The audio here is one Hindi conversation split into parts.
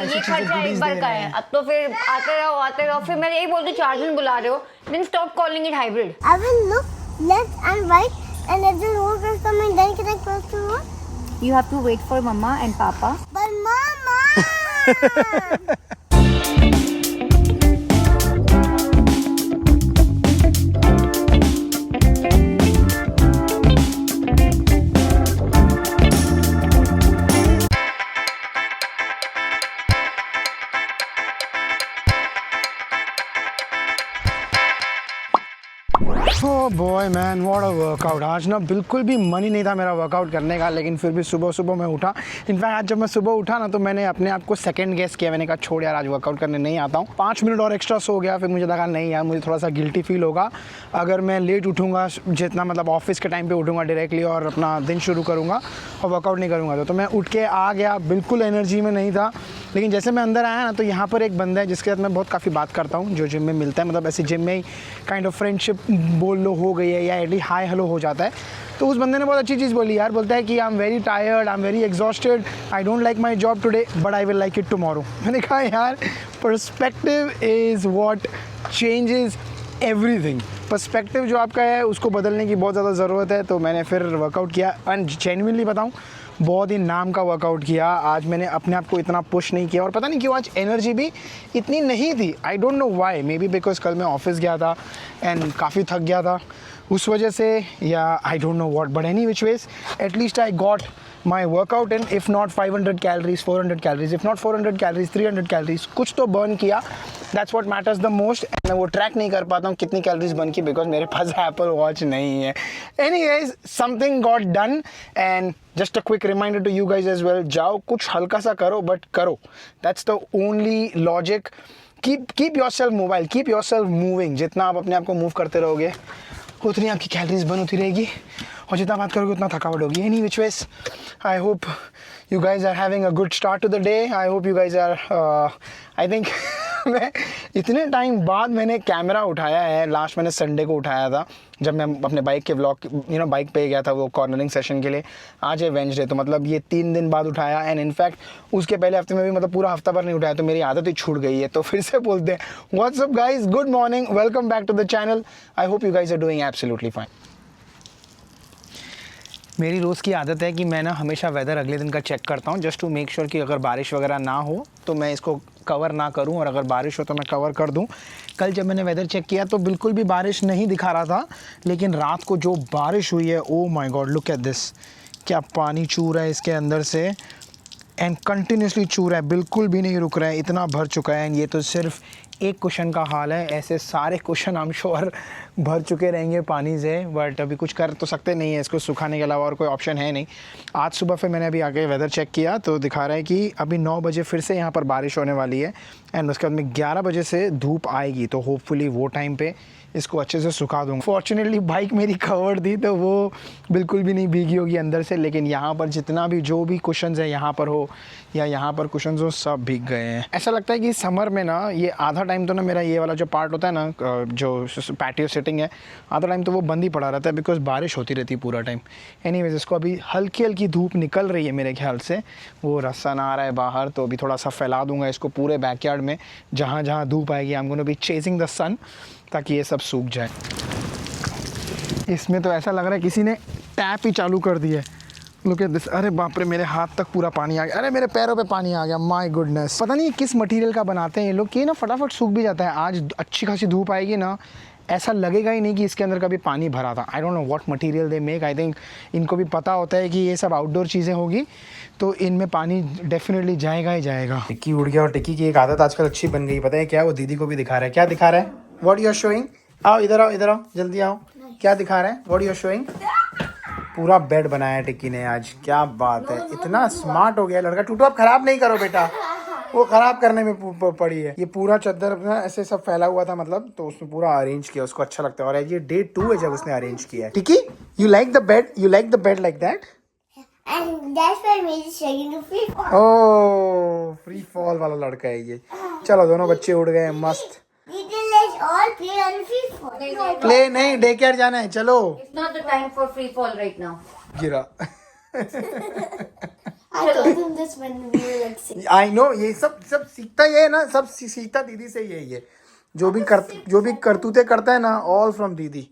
ये खर्चा एक बार का है, अब तो फिर आते रहो फिर मैं यही बोलती हूँ 4 दिन बुला रहे हो, then stop calling it hybrid. I will look left and right, and if the road is coming, then can I cross the road? You have to wait for mama and papa. But mama! Oh boy man, what a workout. आज ना बिल्कुल भी मन ही नहीं था मेरा वर्कआउट करने का, लेकिन फिर भी सुबह सुबह मैं उठा। इनफैक्ट आज जब मैं सुबह उठा ना तो मैंने अपने आप को सेकंड गेस किया। मैंने कहा छोड़ यार, आज वर्कआउट करने नहीं आता हूँ। 5 मिनट और एक्स्ट्रा सो गया। फिर मुझे लगा नहीं यार, मुझे थोड़ा सा गिल्टी फील होगा अगर मैं लेट उठूँगा, जितना मतलब ऑफिस के टाइम पर उठूँगा डायरेक्टली और अपना दिन शुरू करूँगा और वर्कआउट नहीं करूँगा। तो मैं उठ के आ गया, बिल्कुल एनर्जी में नहीं था। लेकिन जैसे मैं अंदर आया ना तो यहाँ पर एक बंदा है जिसके साथ मैं बहुत काफ़ी बात करता हूँ, जो जिम में मिलता है। मतलब ऐसे जिम में ही काइंड ऑफ फ्रेंडशिप बोल लो हो गई है, या एटलीस्ट हाय हेलो हो जाता है। तो उस बंदे ने बहुत अच्छी चीज़ बोली यार। बोलता है कि I am very tired, I am very exhausted, I don't like my job today but I will like it tomorrow. मैंने कहा यार, perspective is what changes everything. Perspective जो आपका है उसको बदलने की बहुत ज़्यादा ज़रूरत है। तो मैंने फिर वर्कआउट किया एंड जेन्युइनली बताऊँ, बहुत ही नाम का वर्कआउट किया। आज मैंने अपने आप को इतना पुश नहीं किया और पता नहीं क्यों आज एनर्जी भी इतनी नहीं थी। आई don't know why, may be because कल मैं ऑफिस गया था एंड काफ़ी थक गया था उस वजह से, या आई don't know what, but any which veg at least I got my workout in. If not 500 calories 400 calories, if not 400 calories 300 calories, कुछ तो बर्न किया। That's what matters the most. मैं वो ट्रैक नहीं कर पाता हूँ कितनी कैलोरीज बर्न की, बिकॉज मेरे पास एप्पल वॉच नहीं है। Anyways, something got done and just a quick reminder to you guys as well, जाओ कुछ हल्का सा करो बट करो। That's the only logic. Keep yourself mobile, keep yourself moving. जितना आप अपने आप को मूव करते रहोगे उतनी आपकी कैलोरीज बर्न होती रहेगी और जितना बात करोगे उतना थकावट होगी। Any which ways, I hope you guys are having a good start to the day. I hope you guys are, I think मैं इतने टाइम बाद मैंने कैमरा उठाया है। लास्ट मैंने संडे को उठाया था जब मैं अपने बाइक के व्लॉग बाइक पे गया था वो कॉर्नरिंग सेशन के लिए। आज है वेंसडे, तो मतलब ये 3 दिन बाद उठाया। एंड इनफैक्ट उसके पहले हफ्ते में भी मतलब पूरा हफ्ता भर नहीं उठाया, तो मेरी आदत ही छूट गई है। तो फिर से बोलते हैं what's up guys, good morning, welcome back to the channel. I hope you guys are doing absolutely fine. मेरी रोज़ की आदत है कि मैं ना हमेशा वेदर अगले दिन का चेक करता हूँ, जस्ट टू मेक श्योर कि अगर बारिश वगैरह ना हो तो मैं इसको कवर ना करूँ, और अगर बारिश हो तो मैं कवर कर दूँ। कल जब मैंने वेदर चेक किया तो बिल्कुल भी बारिश नहीं दिखा रहा था, लेकिन रात को जो बारिश हुई है, oh my God, look at this. क्या पानी चू रहा है इसके अंदर से, एंड कंटिन्यूसली चू रहा है, बिल्कुल भी नहीं रुक रहा है, इतना भर चुका है। एंड ये तो सिर्फ एक क्वेश्चन का हाल है, ऐसे सारे क्वेश्चन आई एम श्योर भर चुके रहेंगे पानी से। बट अभी कुछ कर तो सकते नहीं है, इसको सुखाने के अलावा और कोई ऑप्शन है नहीं। आज सुबह फिर मैंने अभी आके वेदर चेक किया तो दिखा रहा है कि अभी 9 बजे फिर से यहाँ पर बारिश होने वाली है एंड उसके बाद में 11 बजे से धूप आएगी। तो होपफुली वो टाइम पे इसको अच्छे से सुखा दूँगा। फॉर्चुनेटली बाइक मेरी कवर्ड थी तो वो बिल्कुल भी नहीं भीगी होगी अंदर से, लेकिन यहाँ पर जितना भी जो भी कुशन्स है यहाँ पर हो या यहाँ पर कुशन्स हो, सब भीग गए हैं। ऐसा लगता है कि समर में ना ये आधा टाइम तो ना मेरा ये वाला जो पार्ट होता है ना, जो पैटियो सिटिंग है, आधा टाइम तो वो बंद ही पड़ा रहता है बिकॉज बारिश होती रहती है पूरा टाइम। एनीवेज, इसको अभी हल्की हल्की धूप निकल रही है मेरे ख्याल से, वो रसन आ रहा है बाहर, तो अभी थोड़ा सा फैला दूंगा इसको पूरे बैकयार्ड में। जहाँ जहाँ धूप आएगी I am gonna be chasing the sun, ताकि ये सब सूख जाए। इसमें तो ऐसा लग रहा है किसी ने टैप ही चालू कर दी है। Look at this. अरे बाप रे, मेरे हाथ तक पूरा पानी आ गया। अरे मेरे पैरों पे पानी आ गया, माय गुडनेस। पता नहीं किस मटेरियल का बनाते हैं ये लोग कि ना फटाफट सूख भी जाता है। आज अच्छी खासी धूप आएगी ना, ऐसा लगेगा ही नहीं कि इसके अंदर कभी पानी भरा था। आई don't know what material they make. I think इनको भी पता होता है कि ये सब आउटडोर चीज़ें होगी तो इनमें पानी डेफिनेटली जाएगा ही जाएगा। टिक्की उड़ गया, और टिक्की की एक आदत आजकल अच्छी बन गई, पता है क्या? वो दीदी को भी दिखा रहा है। क्या दिखा रहा है? What you are showing? आओ इधर आओ, इधर आओ, जल्दी आओ। क्या दिखा रहा है? What you are showing? पूरा बेड बनाया है टिक्की ने आज, क्या बात है, इतना स्मार्ट हो गया लड़का। टूटो, अब खराब नहीं करो बेटा, वो खराब करने में पड़ी है। ये पूरा चादर अपना ऐसे सब फैला हुआ था मतलब, तो उसने पूरा अरेंज किया, उसको अच्छा लगता है। और ये डे 2 है जब उसने अरेंज किया है। Tikki, you like the bed? You like the bed like that? And that's why me is shaking the free fall. Oh, free fall वाला लड़का है ये। चलो दोनों बच्चे उड़ गए, मस्त। Let's all play on free fall. Play नहीं, डे केयर जाना है, चलो। It's not the time for free fall right now. गिरा। I told him this when we were like 6. I know, ये सब सीखता ये है ना, सब सीखता दीदी से ही है ये। जो भी करतूते करता है ना, all from didi.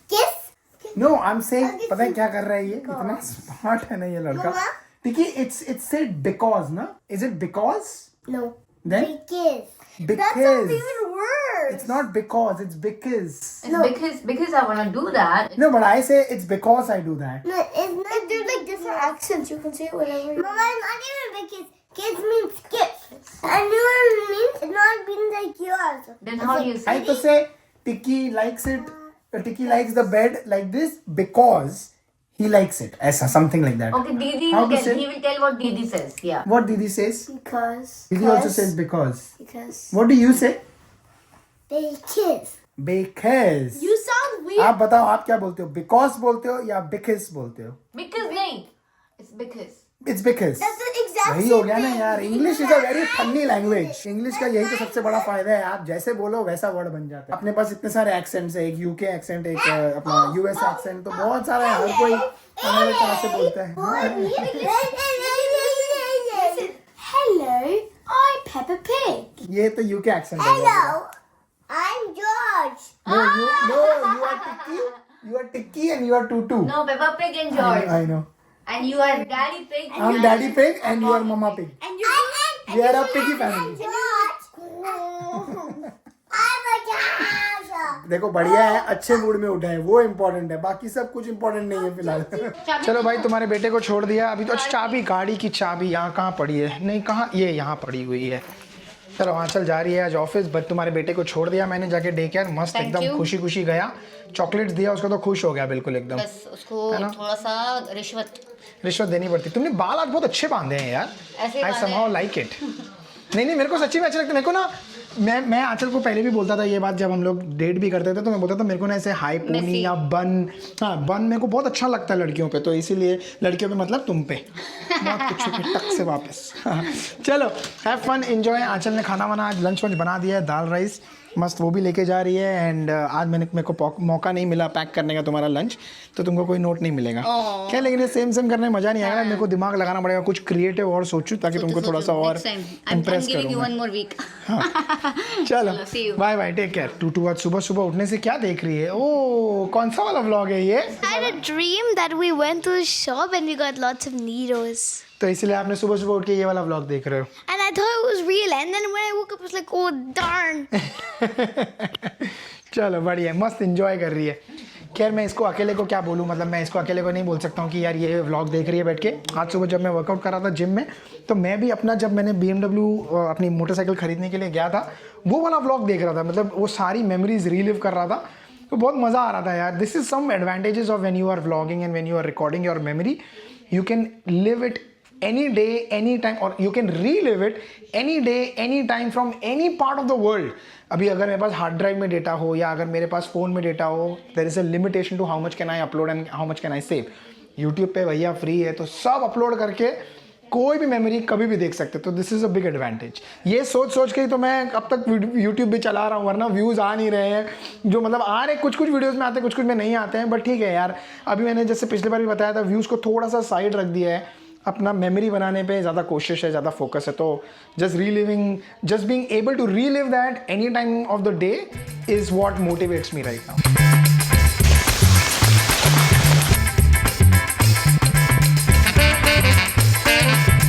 Kiss? No, I am saying, पता है क्या कर रहा है ये? इतना स्मार्ट है ना ये लड़का। देखिए, it's said because ना, is it because? No. Then? Because. Because. That's not even words. It's not because, it's because. It's because I want to do that. No, but I say it's because I do that. No, it's not. There's like different accents. You can say whatever. Mama, it's not even because. Kids means skip. And you know what it means? It's not being like yours. Then how do you I say? to say Tiki likes it. Tiki likes the bed like this because he likes it. ऐसा, something like that. Okay, Didi How will to tell. say? He will tell what Didi says. Yeah. What Didi says? Because. Didi also says because. Because. What do you say? They kiss. Because. You sound weird. आप बताओ, आप क्या बोलते हो? Because बोलते हो या because बोलते हो? Because नहीं. It's because. It's because. That's the exact वही हो गया ना यार। English is a very funny language. English का यही तो सबसे बड़ा फायदा है, आप जैसे बोलो वैसा वर्ड बन जाता है। अपने पास इतने सारे एक्सेंट्स है, एक यूके एक्सेंट, एक अपना यूएस एक्सेंट, तो बहुत सारा है, हर कोई अलग तरह से बोलता है। Hello, I'm Peppa Pig. ये तो यूके एक्सेंट है। Hello, I'm George. No, you are Tikki and you are Tutu. No, Peppa Pig and George. I know. And you are Daddy Pig. I'm Daddy Pig and you are Mama Pig. And you're We are a piggy family. George. I'm a George. देखो बढ़िया है, अच्छे मूड में उठे हैं, वो इम्पोर्टेंट है, बाकी सब कुछ इम्पोर्टेंट नहीं है फिलहाल। चलो भाई, तुम्हारे बेटे को छोड़ दिया अभी। तो चाबी, गाड़ी की चाबी यहाँ कहाँ पड़ी है? नहीं, कहाँ, ये यहाँ पड़ी हुई है। चलो, आंचल जा रही है आज ऑफिस, बट तुम्हारे बेटे को छोड़ दिया मैंने जाके डे केयर। मस्त एकदम खुशी खुशी गया, चॉकलेट्स दिया उसको तो खुश हो गया बिल्कुल एकदम। बस उसको थोड़ा सा रिश्वत देनी पड़ती। तुमने बाल आज बहुत अच्छे बांधे हैं यार। I somehow like it. नहीं, मेरे को सच्ची में अच्छे लगते। मेरे को ना, मैं आंचल को पहले भी बोलता था ये बात, जब हम लोग डेट भी करते थे तो मैं बोलता था मेरे को ना ऐसे हाई पोनी या बन, हाँ बन मेरे को बहुत अच्छा लगता है लड़कियों पे, तो इसीलिए लड़कियों पे मतलब तुम पे बहुत कुछ के टक से वापस। चलो, हैव फन, एंजॉय। आंचल ने खाना वाना आज लंच वंच बना दिया है, दाल राइस मस्त, वो भी लेके जा रही है। एंड आज मेरे को मौका नहीं मिला पैक करने का तुम्हारा लंच, तो तुमको कोई नोट नहीं मिलेगा क्या। लेकिन ये सेम करने में मजा नहीं आएगा, मेरे को दिमाग लगाना पड़ेगा, कुछ क्रिएटिव और सोचूं ताकि तुमको थोड़ा सा और इम्प्रेस करूँ। चलो, बाय बाय, टेक केयर। टूटू आज सुबह सुबह उठने से क्या देख रही है? ओ, कौन सा वाला व्लॉग है ये? I had a dream that we went to a shop and we got lots of Needos. तो इसलिए आपने सुबह सुबह उठ के ये वाला व्लॉग देख रहे हो। And I thought it was real, and then when I woke up, I was like, oh darn. चलो बढ़िया, मस्त एंजॉय कर रही है। खैर, मैं इसको अकेले को क्या बोलूँ, मतलब मैं इसको अकेले को नहीं बोल सकता हूँ कि यार ये व्लॉग देख रही है बैठ के। आज सुबह जब मैं वर्कआउट कर रहा था जिम में, तो मैं भी अपना, जब मैंने BMW अपनी मोटरसाइकिल खरीदने के लिए गया था, वो वाला व्लॉग देख रहा था, मतलब वो सारी मेमोरीज रीलिव कर रहा था, तो बहुत मज़ा आ रहा था यार। This is some advantages of when you are vlogging and when you are recording your memory, you can live it any day, any time, or you can relive it any day, any time from any part of the world. अभी अगर मेरे पास हार्ड ड्राइव में डेटा हो या अगर मेरे पास फ़ोन में डेटा हो, there is a limitation to how much can I upload and how much can I save. YouTube पे भैया फ्री है, तो सब अपलोड करके कोई भी मेमोरी कभी भी देख सकते, तो this is a big advantage. ये सोच के ही तो मैं अब तक यूट्यूब भी चला रहा हूँ, वरना व्यूज़ आ नहीं रहे हैं। जो मतलब आ रहे, कुछ वीडियोज़ में आते हैं, कुछ में नहीं आते हैं, बट ठीक है यार। अभी मैंने जैसे पिछले बार भी बताया था, व्यूज़ को थोड़ा सा साइड रख दिया है, अपना मेमोरी बनाने पे ज़्यादा कोशिश है, ज़्यादा फोकस है। तो just being able to relive that any time of the day is what motivates me right now.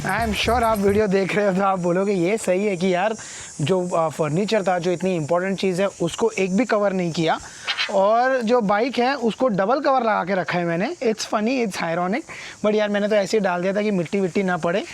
I am sure आप वीडियो देख रहे हो तो आप बोलोगे ये सही है कि यार जो फर्नीचर था, जो इतनी इंपॉर्टेंट चीज़ है, उसको एक भी कवर नहीं किया, और जो बाइक है उसको डबल कवर लगा के रखा है मैंने। It's funny, it's ironic, but यार मैंने तो ऐसे ही डाल दिया था कि मिट्टी विट्टी ना पड़े,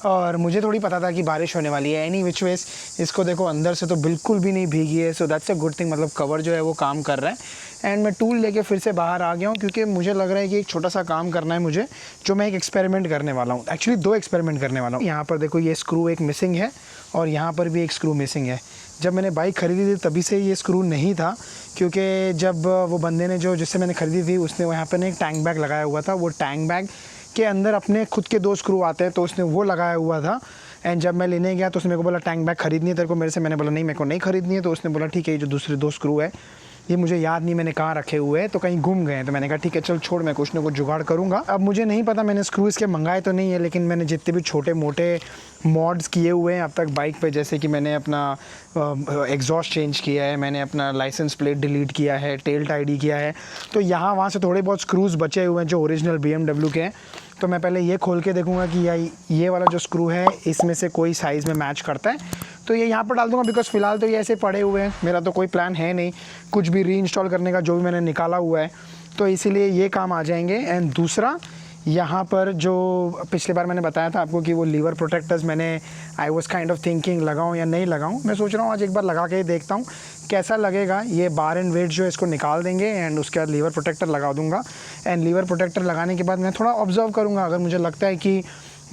और मुझे थोड़ी पता था कि बारिश होने वाली है। एनी विच वेज, इसको देखो अंदर से तो बिल्कुल भी नहीं भीगी है, so that's a good thing. मतलब कवर जो है वो काम कर रहा है। एंड मैं टूल लेके फिर से बाहर आ गया हूँ, क्योंकि मुझे लग रहा है कि एक छोटा सा काम करना है मुझे, जो मैं एक एक्सपेरिमेंट करने वाला हूँ। एक्चुअली 2 एक्सपेरिमेंट करने वाला हूँ। यहाँ पर देखो ये स्क्रू एक मिसिंग है, और यहाँ पर भी एक स्क्रू मिसिंग है। जब मैंने बाइक खरीदी थी तभी से ये स्क्रू नहीं था, क्योंकि जब वो बंदे ने जिससे मैंने ख़रीदी थी, उसने वहाँ पर एक टैंक बैग लगाया हुआ था। वो टैंक बैग के अंदर अपने खुद के 2 स्क्रू आते हैं, तो उसने वो लगाया हुआ था। एंड जब मैं लेने गया तो उसने मेरे को बोला टैंक बैग खरीदनी है तेरे को मेरे से। मैंने बोला नहीं, मेरे को नहीं खरीदनी है। तो उसने बोला ठीक है, ये जो दूसरे 2 स्क्रू है ये मुझे याद नहीं मैंने कहाँ रखे हुए हैं, तो कहीं गुम गए हैं। तो मैंने कहा ठीक है चल छोड़, मैं कुछ ना कुछ जुगाड़ करूँगा। अब मुझे नहीं पता मैंने स्क्रू इसके मंगाए तो नहीं है, लेकिन मैंने जितने भी छोटे मोटे मॉड्स किए हुए हैं अब तक बाइक पे, जैसे कि मैंने अपना एग्जॉस्ट चेंज किया है, मैंने अपना लाइसेंस प्लेट डिलीट किया है, टेल टाइडी किया है, तो यहाँ वहाँ से थोड़े बहुत स्क्रूज़ बचे हुए हैं जो ओरिजिनल BMW के हैं। तो मैं पहले ये खोल के देखूँगा कि ये वाला जो स्क्रू है इसमें से कोई साइज़ में मैच करता है, तो ये यहाँ पर डाल दूँगा। बिकॉज़ फ़िलहाल तो ये ऐसे पड़े हुए हैं, मेरा तो कोई प्लान है नहीं कुछ भी रीइंस्टॉल करने का, जो भी मैंने निकाला हुआ है, तो इसीलिए ये काम आ जाएंगे। एंड दूसरा, यहाँ पर जो पिछली बार मैंने बताया था आपको कि वो लीवर प्रोटेक्टर्स मैंने I was kind of thinking लगाऊं या नहीं लगाऊं, मैं सोच रहा हूँ आज एक बार लगा के ही देखता हूँ कैसा लगेगा। ये बार एंड वेट जो है इसको निकाल देंगे एंड उसके बाद लीवर प्रोटेक्टर लगा दूंगा। एंड लीवर प्रोटेक्टर लगाने के बाद मैं थोड़ा ऑब्जर्व करूँगा, अगर मुझे लगता है कि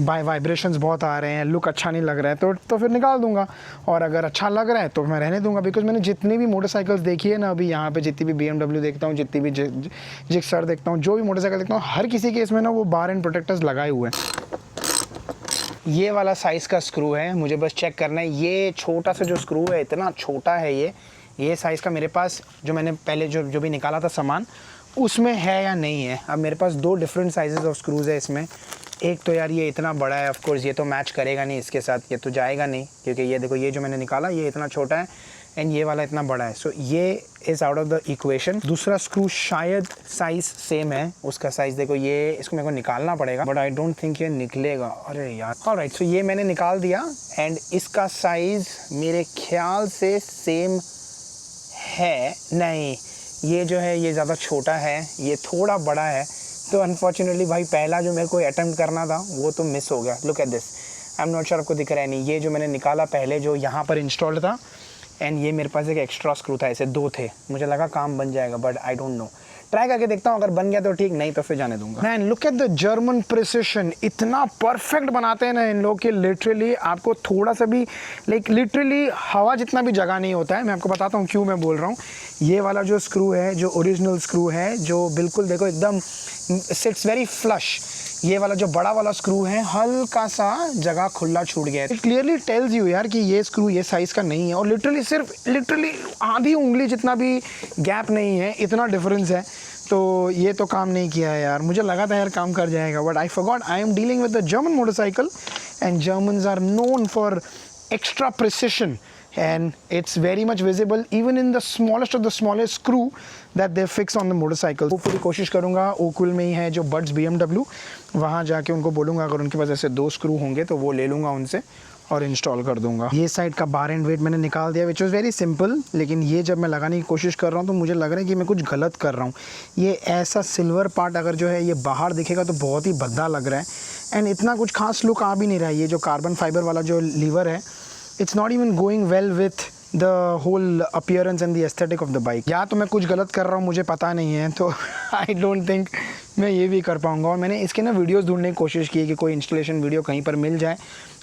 वाइब्रेशंस बहुत आ रहे हैं, लुक अच्छा नहीं लग रहा है, तो फिर निकाल दूंगा, और अगर अच्छा लग रहा है तो मैं रहने दूंगा। बिकॉज मैंने जितनी भी मोटरसाइकिल्स देखी है ना अभी यहाँ पे, जितनी भी BMW देखता हूँ, जितनी भी जिक्सर देखता हूँ, जो भी मोटरसाइकिल देखता हूँ, हर किसी के इसमें ना वो बार एंड प्रोटेक्टर्स लगाए हुए हैं। ये वाला साइज़ का स्क्रू है, मुझे बस चेक करना है। ये छोटा सा जो स्क्रू है, इतना छोटा है ये साइज़ का मेरे पास जो मैंने पहले जो भी निकाला था सामान उसमें है या नहीं है। अब मेरे पास 2 डिफरेंट साइजेस ऑफ स्क्रूज़ है इसमें। एक तो यार ये इतना बड़ा है, ऑफ कोर्स ये तो मैच करेगा नहीं इसके साथ, ये तो जाएगा नहीं, क्योंकि ये देखो ये जो मैंने निकाला ये इतना छोटा है एंड ये वाला इतना बड़ा है, सो ये is out of the equation. दूसरा स्क्रू शायद साइज़ सेम है, उसका साइज़ देखो, ये इसको मेरे को निकालना पड़ेगा, बट आई डोंट थिंक ये निकलेगा। अरे यार, ऑलराइट, सो ये मैंने निकाल दिया एंड इसका साइज़ मेरे ख्याल से सेम है नहीं, ये जो है ये ज़्यादा छोटा है, ये थोड़ा बड़ा है। तो अनफॉर्चुनेटली भाई पहला जो मेरे को अटेम्प्ट करना था वो तो मिस हो गया। Look at this, I am not sure आपको दिख रहा है नहीं, ये जो मैंने निकाला पहले जो यहाँ पर इंस्टॉल्ड था, एंड ये मेरे पास एक एक्स्ट्रा स्क्रू था, ऐसे 2 थे, मुझे लगा काम बन जाएगा, but I don't no, try करके देखता हूँ, अगर बन गया तो ठीक, नहीं तो फिर जाने दूंगा। Man look at the German precision, इतना परफेक्ट बनाते हैं ना इन लोग के, लिटरली आपको थोड़ा सा भी लिटरली हवा जितना भी जगह नहीं होता है। मैं आपको बताता हूँ क्यों मैं बोल रहा हूँ। ये वाला जो स्क्रू है, जो ओरिजिनल स्क्रू है, जो बिल्कुल देखो एकदम सिट्स वेरी फ्लश, ये वाला जो बड़ा वाला स्क्रू है हल्का सा जगह खुला छूट गया है। इट क्लियरली टेल्स यू यार कि ये स्क्रू ये साइज़ का नहीं है, और लिटरली आधी उंगली जितना भी गैप नहीं है, इतना डिफरेंस है। तो ये तो काम नहीं किया है यार, मुझे लगा था यार काम कर जाएगा, but I forgot I am dealing with the German motorcycle and Germans are known for extra precision and it's very much visible even in the smallest of the smallest screw that they fix on the motorcycle। पूरी कोशिश करूँगा, ओकुल में ही है जो बड्स BMW, वहाँ जाके उनको बोलूँगा अगर उनके पास ऐसे 2 स्क्रू होंगे तो वो ले लूँगा उनसे और इंस्टॉल कर दूंगा। ये साइड का बार एंड वेट मैंने निकाल दिया, विच वॉज़ वेरी सिंपल, लेकिन ये जब मैं लगाने की कोशिश कर रहा हूँ तो मुझे लग रहा है कि मैं कुछ गलत कर रहा हूँ। ये ऐसा सिल्वर पार्ट अगर जो है ये बाहर दिखेगा तो बहुत ही भद्दा लग रहा है एंड इतना कुछ खास लुक आ भी नहीं रहा है। ये जो कार्बन फाइबर वाला जो लीवर है, it's not even going well with the whole appearance and the aesthetic of the bike। या तो मैं कुछ गलत कर रहा हूँ, मुझे पता नहीं है, तो I don't think मैं ये भी कर पाऊँगा। और मैंने इसके ना वीडियोस ढूंढने की कोशिश की कि कोई इंस्टॉलेशन वीडियो कहीं पर मिल जाए,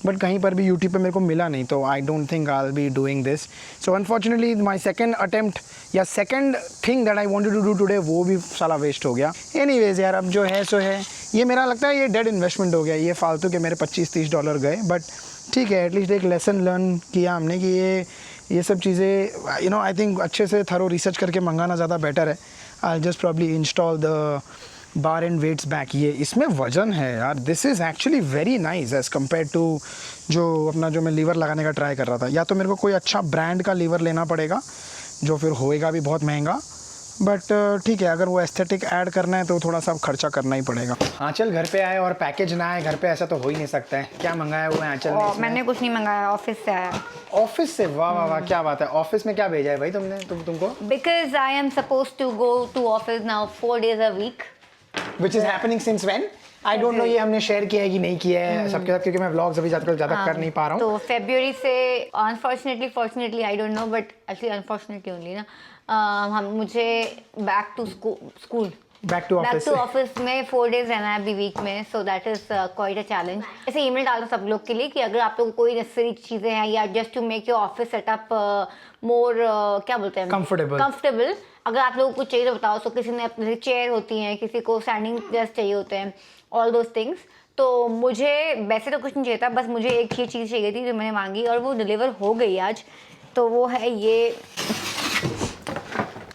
बट कहीं पर भी यूट्यूब पे मेरे को मिला नहीं, तो I don't think I'll be doing this। So unfortunately my second attempt या second thing that I wanted to do today वो भी साला वेस्ट हो गया। Anyways यार, अब जो है सो है, ये मेरा लगता है ये डेड इन्वेस्टमेंट हो गया, ये फालतू के मेरे $25-30 गए, बट ठीक है, एटलीस्ट एक लेसन लर्न किया हमने कि ये सब चीज़ें यू नो आई थिंक अच्छे से थरो रिसर्च करके मंगाना ज़्यादा बेटर है। I just probably install the bar and weights back. ये इसमें वजन है यार, this is actually very nice as compare to जो अपना जो मैं लीवर लगाने का ट्राई कर रहा था। या तो मेरे को कोई अच्छा ब्रांड का लीवर लेना पड़ेगा जो फिर होएगा भी बहुत महंगा, बट ठीक है, अगर वो एस्थेटिक ऐड करना है तो थोड़ा सा खर्चा करना ही पड़ेगा। आंचल घर पे आए और पैकेज ना आए घर पे, ऐसा तो हो ही नहीं सकता है। क्या मंगाया हुआ है आंचल ने? मैंने कुछ नहीं मंगाया, ऑफिस से आया। ऑफिस से? वाह वाह वाह, क्या बात है। ऑफिस में क्या भेजा है भाई तुमको? Because I am suppose to go to office now 4 days a week। Which is happening since when? I don't know ये हमने शेयर किया है कि नहीं किया है सबके साथ, क्योंकि मैं व्लॉग्स अभी ज़्यादा कर नहीं पा रहा हूँ। तो फरवरी से unfortunately fortunately I don't no, but actually unfortunately only ना, हम मुझे बैक टू ऑफिस में 4 days रहना है अभी वीक में, so that is quite a challenge. ऐसे ईमेल डालता सब लोग के लिए कि अगर आप लोगों को कोई नेसेसरी चीज़ें हैं या just to make your office setup more क्या बोलते हैं, कंफर्टेबल, अगर आप लोगों को चाहिए तो बताओ। सो किसी ने अपने चेयर होती हैं, किसी को स्टैंडिंग डेस्क चाहिए होते हैं, ऑल दोज थिंग्स। तो मुझे वैसे तो कुछ नहीं चाहिए था, बस मुझे एक ही चीज़ चाहिए थी जो मैंने मांगी और वो डिलीवर हो गई आज। तो वो है ये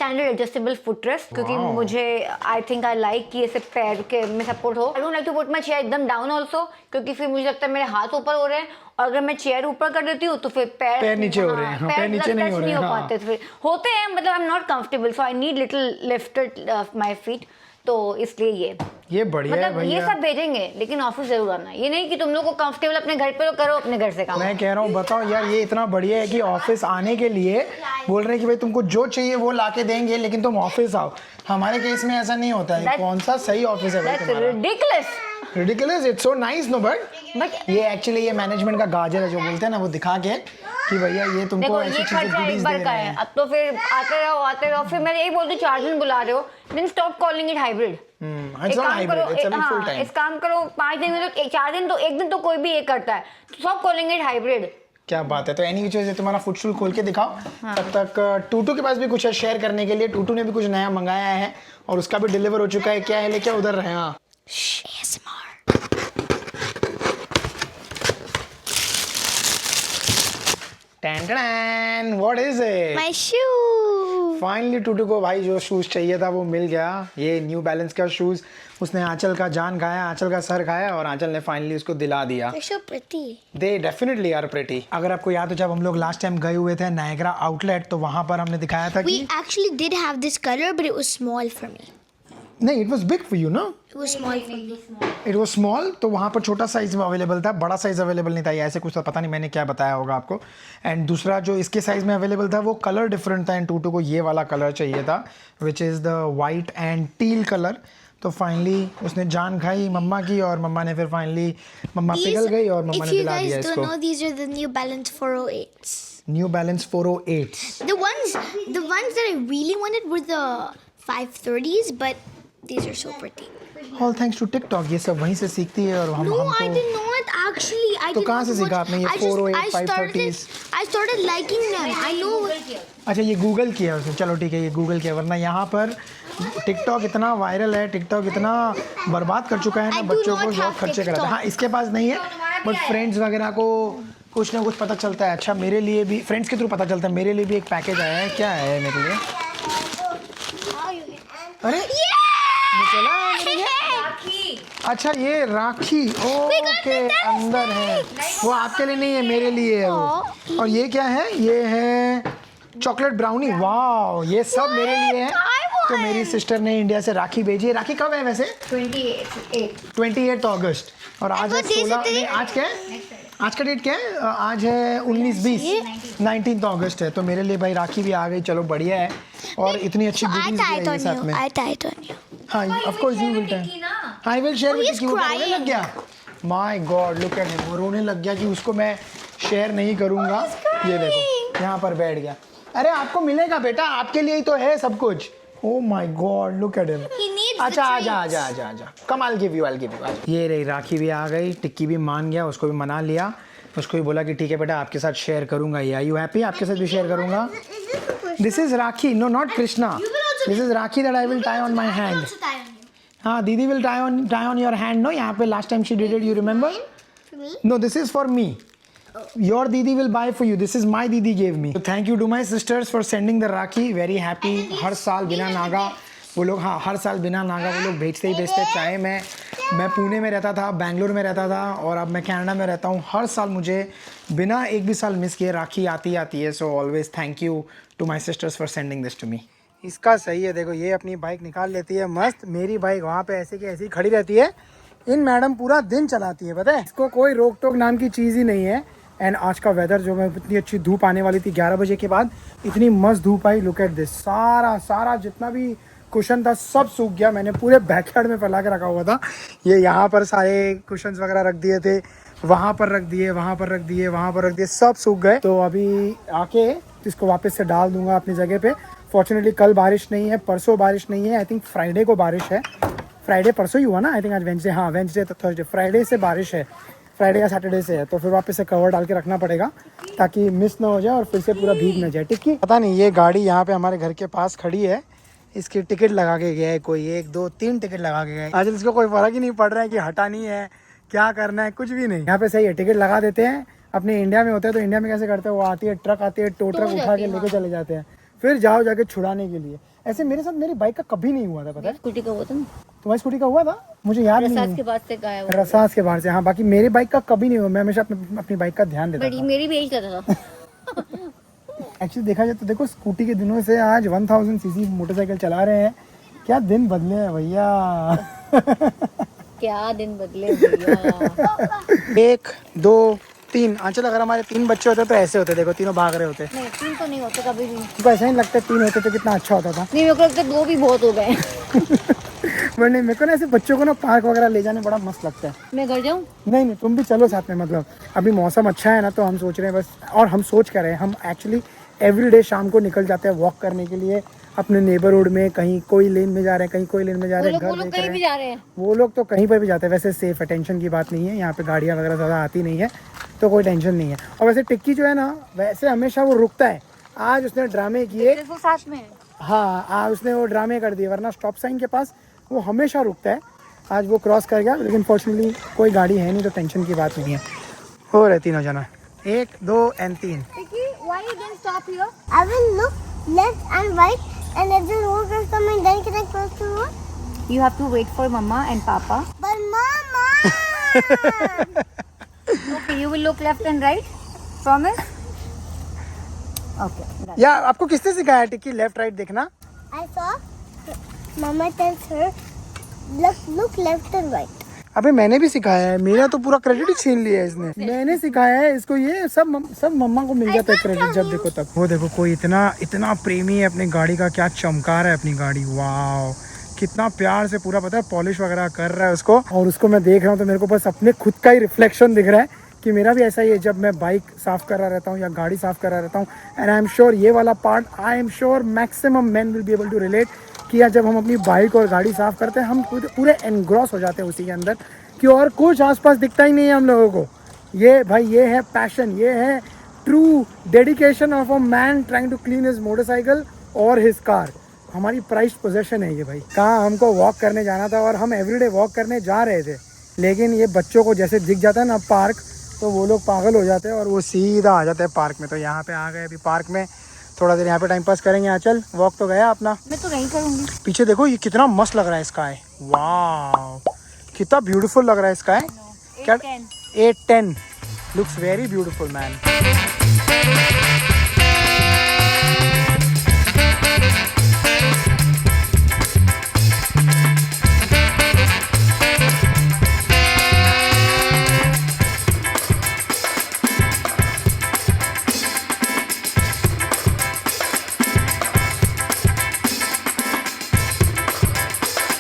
स्टैंडर्ड एडजस्टेबल फुट रेस्ट, क्योंकि मुझे आई थिंक आई लाइक कि ऐसे पैर के में सपोर्ट हो। I don't like to put my chair एकदम डाउन ऑल्सो, क्योंकि फिर मुझे लगता है मेरे हाथ ऊपर हो रहे हैं, और अगर मैं चेयर ऊपर कर देती हूँ तो फिर पैर नीचे हो रहे हैं। हाँ, पैर नीचे नहीं हो रहे हैं, हो पाते, फिर होते हैं, मतलब I am not comfortable, so I need little lifted my feet, तो इसलिए ये बढ़िया है मतलब भैया। ये सब भेजेंगे, लेकिन ऑफिस जरूर आना। ये नहीं कि तुम लोग को कंफर्टेबल अपने घर पे करो, अपने घर से काम। मैं कह रहा हूँ बताओ यार, ये इतना बढ़िया है कि ऑफिस आने के लिए बोल रहे हैं कि भाई तुमको जो चाहिए वो लाके देंगे, लेकिन तुम ऑफिस आओ। हमारे केस में ऐसा नहीं होता है। कौन सा सही ऑफिस है भाई तुम्हारा? Ridiculous, it's so nice no, but ये एक्चुअली ये मैनेजमेंट का गाजर है जो बोलते हैं ना, वो दिखा के कि भैया ये तुमको देखो ऐसी ये चीजें खर्चा goodies एक दे बार रहे का है, हैं। अब तो फिर आते रहो फिर मैं यही बोलती हूँ 4 दिन बुला रहे हो, then stop calling it hybrid. It's not hybrid, it's a full time. इस काम करो 5 दिन में, तो 4 दिन तो एक दिन तो कोई भी ये करता है, स्टॉप कॉलिंग इट हाइब्रिड। क्या बात है। तो एनी विच से तुम्हारा फुटस्टूल खोल के दिखाओ। तब तक टूटू के पास भी कुछ है शेयर करने के लिए। टूटू ने भी कुछ नया मंगाया है और उसका भी डिलीवर हो चुका है। क्या है, लेके उधर रहे। हाँ what is it? My shoe. Finally Tutu को भाई जो शूज चाहिए था वो मिल गया। ये न्यू बैलेंस का शूज। उसने आंचल का जान खाया, आंचल का सर खाया, और आंचल ने फाइनली उसको दिला दिया। They're so pretty. They definitely are pretty. अगर आपको याद हो, जब हम लोग लास्ट टाइम गए हुए थे नायग्रा आउटलेट, तो वहां पर हमने दिखाया था We कि actually did have this color, but it was small for me. नहीं, it was big for you know. It was small for me. It was small, तो वहाँ पर छोटा साइज में अवेलेबल था, बड़ा साइज अवेलेबल नहीं था। या ऐसे कुछ था, पता नहीं मैंने क्या बताया होगा आपको। एंड दूसरा जो इसके साइज में अवेलेबल था वो कलर डिफरेंट था, एंड टूटू को ये वाला कलर चाहिए था, which is the white and teal colour. तो फाइनली उसने जान खाई मम्मा की, और मम्मा ने फिर फाइनली मम्मा पिघल गई और मम्मा If ने you दिला दिया guys don't इसको। know, these are the New Balance 408s. New balance 408। The ones that I really wanted were the 530s, but these are so pretty. All thanks to TikTok. ये सब वहीं से सीखती है, और हम No, I हमको did not actually. I तो did कहाँ not से सीखा watch- आपने ये I just- 408, I started- 530s? I started liking them. I know. अच्छा, ये गूगल किया उसने। चलो ठीक है, ये गूगल किया, वरना यहाँ पर टिकटॉक इतना वायरल है, टिकटॉक इतना बर्बाद कर चुका है ना I do बच्चों को, not जो have खर्चे कराता है। TikTok. हाँ, इसके पास नहीं है, बट फ्रेंड्स वगैरह को कुछ ना कुछ पता चलता है। अच्छा, मेरे लिए भी फ्रेंड्स के थ्रू पता चलता है। मेरे लिए भी एक पैकेज आया है। क्या है मेरे लिए? अरे ये चला है मेरे लिए? अच्छा, ये राखी। ओके, अंदर है। वो आपके लिए नहीं है, मेरे लिए है वो। और ये क्या है? ये है चॉकलेट ब्राउनी। वाह, ये सब मेरे लिए है। तो मेरी सिस्टर ने इंडिया से राखी भेजी है। राखी कब है वैसे? 28 अगस्त। और आज है 16। नहीं, आज क्या है? आज का डेट क्या है? आज है 19 अगस्त है। तो मेरे लिए भाई राखी भी आ गई। चलो बढ़िया है। और इतनी अच्छी I goodies tie भी it है on साथ you. में। I tie it on you. हाँ, of course you will time. I will share with he's you. रोने crying. लग गया। My God, look at him. वो रोने लग गया कि उसको मैं शेयर नहीं करूंगा। ये देखो, यहाँ पर बैठ गया। अरे आपको मिलेगा बेटा, आपके लिए ही तो है सब कुछ। Oh my God, look at him. He needs the अच्छा, treats. आजा। कम, I'll give you। ये रही राखी भी आ गई। टिक्की भी मान गया, उसको भी मना लिया। उसको भी बोला कि ठीक है बेटा, आपके साथ शेयर करूंगा। ये आर यू हैप्पी? आपके साथ भी शेयर करूंगा। This is Rakhi, no not Krishna. This is Rakhi that I will tie on my hand. Also tie on you. हाँ, didi will tie on your hand. No, यहाँ पे last time she did it, you remember? For me? No, this is for me. Your Didi will buy for you. This is my Didi gave me. So thank you to my sisters for sending the Rakhi. Very happy. हर साल बिना नागा वो लोग, हाँ, हर साल बिना नागा वो लोग भेजते ही भेजते। चाहे मैं पुणे में रहता था, बैंगलोर में रहता था, और अब मैं कनाडा में रहता हूँ। हर साल मुझे बिना एक भी साल मिस किए राखी आती है। So always thank you to my sisters for sending this to me. इसका सही है। देखो, ये अपनी बाइक निकाल लेती है मस्त। मेरी बाइक वहाँ पे ऐसे की ऐसी खड़ी रहती है। इन मैडम पूरा दिन चलाती है, पता है। इसको कोई रोक टोक नाम की चीज़ ही नहीं है। एंड आज का वेदर जो मैं, इतनी अच्छी धूप आने वाली थी 11 बजे के बाद, इतनी मस्त धूप आई। Look at this. सारा जितना भी कुशन था सब सूख गया। मैंने पूरे बैकयार्ड में फैला के रखा हुआ था। ये यहाँ पर सारे कुशन्स वगैरह रख दिए थे, वहाँ पर रख दिए, वहाँ पर रख दिए, वहाँ पर रख दिए, सब सूख गए। तो अभी आके इसको वापस से डाल दूंगा अपनी जगह पे। फॉर्चुनेटली कल बारिश नहीं है, परसों बारिश नहीं है। आई थिंक फ्राइडे को बारिश है। फ्राइडे परसों ही हुआ ना? आई थिंक आज वेंसडे। हाँ, वेंसडे तो थर्सडे, फ्राइडे से बारिश है। फ्राइडे या सैटरडे से है। तो फिर वापस से कवर डाल के रखना पड़ेगा ताकि मिस ना हो जाए और फिर से पूरा भीग ना जाए। टिक्की, पता नहीं ये गाड़ी यहाँ पे हमारे घर के पास खड़ी है। इसकी टिकट लगा के गया है कोई, 1 2 3 टिकट लगा के गया है। आज इसको कोई फर्क ही नहीं पड़ रहा है कि हटानी है, क्या करना है, कुछ भी नहीं। यहाँ पे सही है, टिकट लगा देते हैं। अपने इंडिया में होता है तो इंडिया में कैसे करते हैं? वो आती है, ट्रक आती है, टो ट्रक उठा के लेके चले जाते हैं, फिर जाओ जाके छुड़ाने के लिए। ऐसे मेरे साथ मेरी बाइक का कभी नहीं हुआ था, पता है? स्कूटी का वो तो तुम्हारी स्कूटी का हुआ था? मुझे याद नहीं रसास है। के बाद से गायब हो रसास के बाहर से, हाँ। बाकी मेरी बाइक का कभी नहीं हुआ, मैं हमेशा अपनी बाइक का ध्यान देता बड़ी था। मेरी भी यही करता था। एक्चुअली देखा जाए तो देखो, स्कूटी के दिनों से आज 1000 सीसी मोटरसाइकिल चला रहे हैं। क्या दिन बदले हैं भैया। क्या दिन बदले भैया। 1 2 3 आंचल, अगर हमारे 3 बच्चे होते तो ऐसे होते, देखो तीनों भाग रहे होते। नहीं 3 तो नहीं होते कभी भी। तुमको ऐसा नहीं लगता 3 होते तो कितना अच्छा होता था? नहीं मेरे को लगता है 2 भी बहुत हो गए। बट नहीं, मेरे को ना ऐसे बच्चों को ना पार्क वगैरह ले जाने बड़ा मस्त लगता है। मैं घर जाऊँ? नहीं नहीं, तुम भी चलो साथ में। मतलब अभी मौसम अच्छा है ना, तो हम सोच रहे हैं बस, और हम सोच कर रहे हैं, हम एक्चुअली एवरीडे शाम को निकल जाते हैं वॉक करने के लिए अपने नेबरहुड में। कहीं कोई लेन में जा रहे हैं, कहीं कोई लेन में जा रहे हैं, वो लोग कहीं भी जा रहे हैं। वो लोग तो कहीं पर भी जाते हैं। वैसे सेफ है, टेंशन की बात नहीं है। यहाँ पे गाड़ियाँ वगैरह ज़्यादा आती नहीं है, तो कोई टेंशन नहीं है। और वैसे टिक्की जो है ना, वैसे हमेशा वो रुकता है। आज उसने ड्रामे किए। वो साथ में है। हाँ, आज उसने वो ड्रामे कर दिए, वरना स्टॉप साइन के पास वो हमेशा रुकता है। आज वो क्रॉस कर गया, लेकिन फॉर्चुनेटली कोई गाड़ी है नहीं, तो टेंशन की बात नहीं है। हो रहे तीनों जना, 1 2 और 3। Why you didn't stop here? I will look left and right, and if the road is coming, then can I cross the road? You have to wait for mama and papa. But mama! Okay, you will look left and right. Promise? Okay. Done. या आपको किसने सिखाया टिक्की लेफ्ट राइट देखना? I saw mama tells her, look left and right. अबे मैंने भी सिखाया है, मेरा तो पूरा क्रेडिट ही छीन लिया है इसने। मैंने सिखाया है इसको, ये सब मम्मा को मिल जाता है क्रेडिट जब देखो तब। वो देखो कोई इतना प्रेमी है अपनी गाड़ी का, क्या चमकार है अपनी गाड़ी। वाह, कितना प्यार से पूरा, पता है, पॉलिश वगैरह कर रहा है उसको। और उसको मैं देख रहा हूँ तो मेरे को बस अपने खुद का ही रिफ्लेक्शन दिख रहा है कि मेरा भी ऐसा ही है जब मैं बाइक साफ कर रहा रहता हूँ या गाड़ी साफ कर रहा रहता हूँ। एंड आई एम श्योर ये वाला part, I am sure maximum man will be able to relate किया। जब हम अपनी बाइक और गाड़ी साफ करते हैं, हम पूरे एनग्रॉस हो जाते हैं उसी के अंदर, कि और कुछ आसपास दिखता ही नहीं है हम लोगों को। ये भाई, ये है पैशन, ये है true dedication of a man trying to clean his motorcycle और हिज कार। हमारी प्राइस्ड पोजेशन है ये भाई। कहाँ हमको वॉक करने जाना था और हम एवरीडे वॉक करने जा रहे थे, लेकिन ये बच्चों को जैसे दिख जाता है ना पार्क, तो वो लोग पागल हो जाते हैं और वो सीधा आ जाते हैं पार्क में। तो यहाँ पे आ गए अभी पार्क में, थोड़ा देर यहाँ पे टाइम पास करेंगे। आंचल, वॉक तो गया अपना? मैं तो नहीं करूँगी। पीछे देखो, ये कितना मस्त लग रहा है स्काई। वाह, कितना ब्यूटीफुल लग रहा है स्काई। क्या 8-10 लुक्स वेरी ब्यूटीफुल मैन।